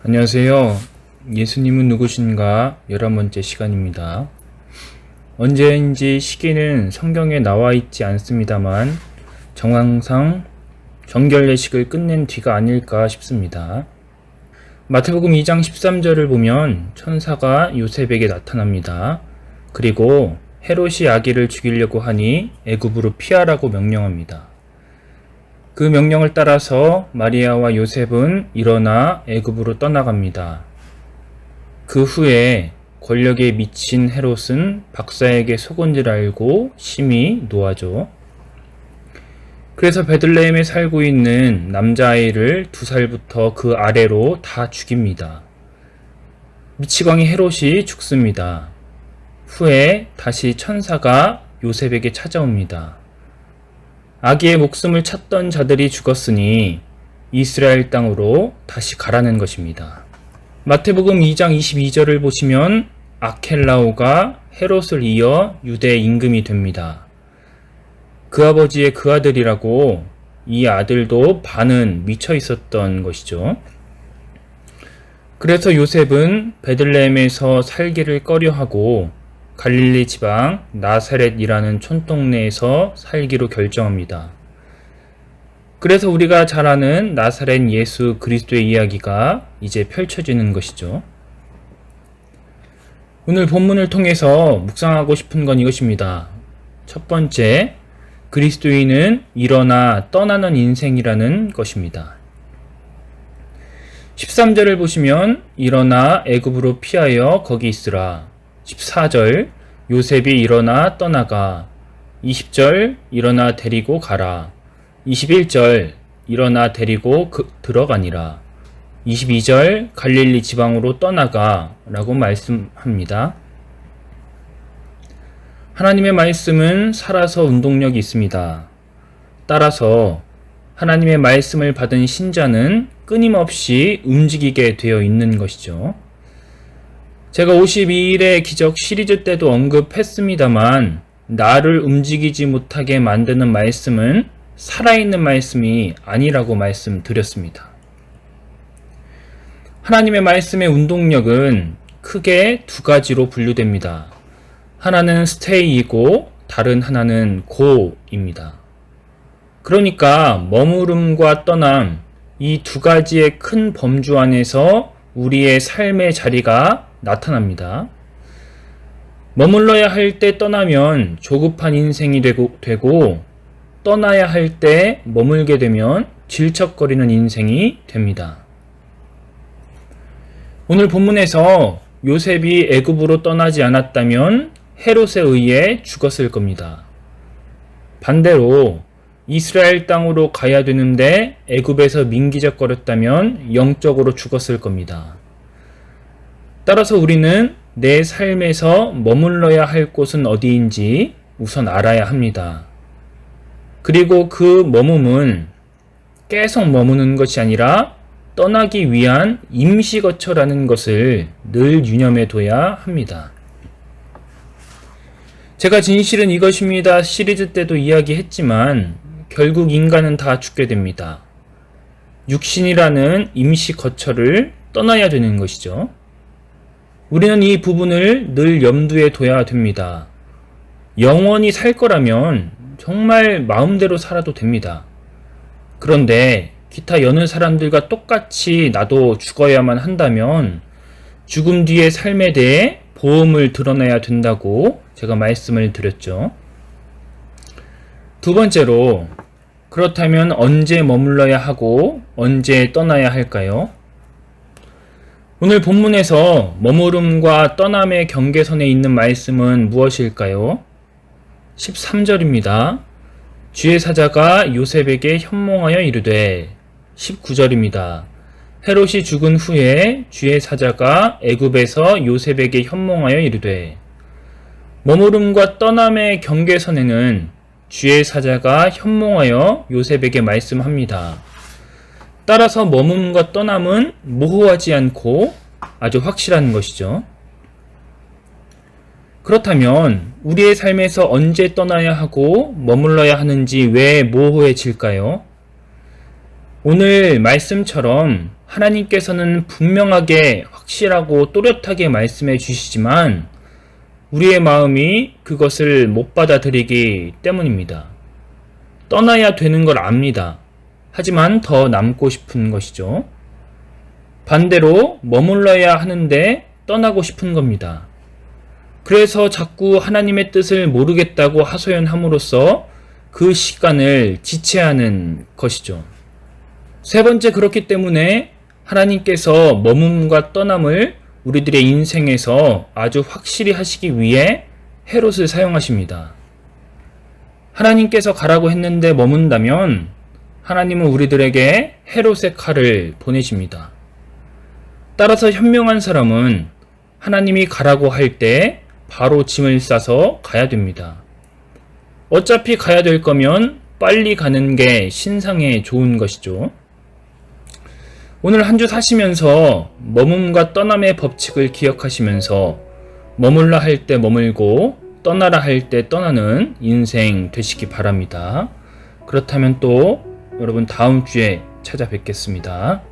안녕하세요. 예수님은 누구신가 11번째 시간입니다. 언제인지 시기는 성경에 나와 있지 않습니다만 정황상 정결 예식을 끝낸 뒤가 아닐까 싶습니다. 마태복음 2장 13절을 보면 천사가 요셉에게 나타납니다. 그리고 헤롯이 아기를 죽이려고 하니 애굽으로 피하라고 명령합니다. 그 명령을 따라서 마리아와 요셉은 일어나 애굽으로 떠나갑니다. 그 후에 권력에 미친 헤롯은 박사에게 속은 줄 알고 심히 노하죠. 그래서 베들레헴에 살고 있는 남자아이를 2살부터 그 아래로 다 죽입니다. 미치광이 헤롯이 죽습니다. 후에 다시 천사가 요셉에게 찾아옵니다. 아기의 목숨을 찾던 자들이 죽었으니 이스라엘 땅으로 다시 가라는 것입니다. 마태복음 2장 22절을 보시면 아켈라오가 헤롯을 이어 유대 임금이 됩니다. 그 아버지의 그 아들이라고 이 아들도 반은 미쳐 있었던 것이죠. 그래서 요셉은 베들레헴에서 살기를 꺼려하고 갈릴리 지방 나사렛이라는 촌동네에서 살기로 결정합니다. 그래서 우리가 잘 아는 나사렛 예수 그리스도의 이야기가 이제 펼쳐지는 것이죠. 오늘 본문을 통해서 묵상하고 싶은 건 이것입니다. 첫 번째, 그리스도인은 일어나 떠나는 인생이라는 것입니다. 13절을 보시면 일어나 애굽으로 피하여 거기 있으라. 14절 요셉이 일어나 떠나가. 20절 일어나 데리고 가라. 21절 일어나 데리고 들어가니라. 22절 갈릴리 지방으로 떠나가 라고 말씀합니다. 하나님의 말씀은 살아서 운동력이 있습니다. 따라서 하나님의 말씀을 받은 신자는 끊임없이 움직이게 되어 있는 것이죠. 제가 52일의 기적 시리즈 때도 언급했습니다만 나를 움직이지 못하게 만드는 말씀은 살아있는 말씀이 아니라고 말씀드렸습니다. 하나님의 말씀의 운동력은 크게 두 가지로 분류됩니다. 하나는 stay이고 다른 하나는 go입니다. 그러니까 머무름과 떠남, 이 두 가지의 큰 범주 안에서 우리의 삶의 자리가 나타납니다. 머물러야 할 때 떠나면 조급한 인생이 되고 떠나야 할 때 머물게 되면 질척거리는 인생이 됩니다. 오늘 본문에서 요셉이 애굽으로 떠나지 않았다면 헤롯에 의해 죽었을 겁니다. 반대로 이스라엘 땅으로 가야 되는데 애굽에서 민기적거렸다면 영적으로 죽었을 겁니다. 따라서 우리는 내 삶에서 머물러야 할 곳은 어디인지 우선 알아야 합니다. 그리고 그 머뭄은 계속 머무는 것이 아니라 떠나기 위한 임시거처라는 것을 늘 유념해 둬야 합니다. 제가 진실은 이것입니다 시리즈 때도 이야기했지만 결국 인간은 다 죽게 됩니다. 육신이라는 임시거처를 떠나야 되는 것이죠. 우리는 이 부분을 늘 염두에 둬야 됩니다. 영원히 살 거라면 정말 마음대로 살아도 됩니다. 그런데 기타 여느 사람들과 똑같이 나도 죽어야만 한다면 죽음 뒤의 삶에 대해 보험을 드러내야 된다고 제가 말씀을 드렸죠. 두 번째로, 그렇다면 언제 머물러야 하고 언제 떠나야 할까요? 오늘 본문에서 머무름과 떠남의 경계선에 있는 말씀은 무엇일까요? 13절입니다. 주의 사자가 요셉에게 현몽하여 이르되. 19절입니다. 헤롯이 죽은 후에 주의 사자가 애굽에서 요셉에게 현몽하여 이르되. 머무름과 떠남의 경계선에는 주의 사자가 현몽하여 요셉에게 말씀합니다. 따라서 머문과 떠남은 모호하지 않고 아주 확실한 것이죠. 그렇다면 우리의 삶에서 언제 떠나야 하고 머물러야 하는지 왜 모호해질까요? 오늘 말씀처럼 하나님께서는 분명하게 확실하고 또렷하게 말씀해 주시지만 우리의 마음이 그것을 못 받아들이기 때문입니다. 떠나야 되는 걸 압니다. 하지만 더 남고 싶은 것이죠. 반대로 머물러야 하는데 떠나고 싶은 겁니다. 그래서 자꾸 하나님의 뜻을 모르겠다고 하소연함으로써 그 시간을 지체하는 것이죠. 세 번째, 그렇기 때문에 하나님께서 머문과 떠남을 우리들의 인생에서 아주 확실히 하시기 위해 헤롯을 사용하십니다. 하나님께서 가라고 했는데 머문다면 하나님은 우리들에게 헤롯의 칼을 보내십니다. 따라서 현명한 사람은 하나님이 가라고 할 때 바로 짐을 싸서 가야 됩니다. 어차피 가야 될 거면 빨리 가는 게 신상에 좋은 것이죠. 오늘 한 주 사시면서 머문과 떠남의 법칙을 기억하시면서 머물라 할 때 머물고 떠나라 할 때 떠나는 인생 되시기 바랍니다. 그렇다면 또 여러분 다음 주에 찾아뵙겠습니다.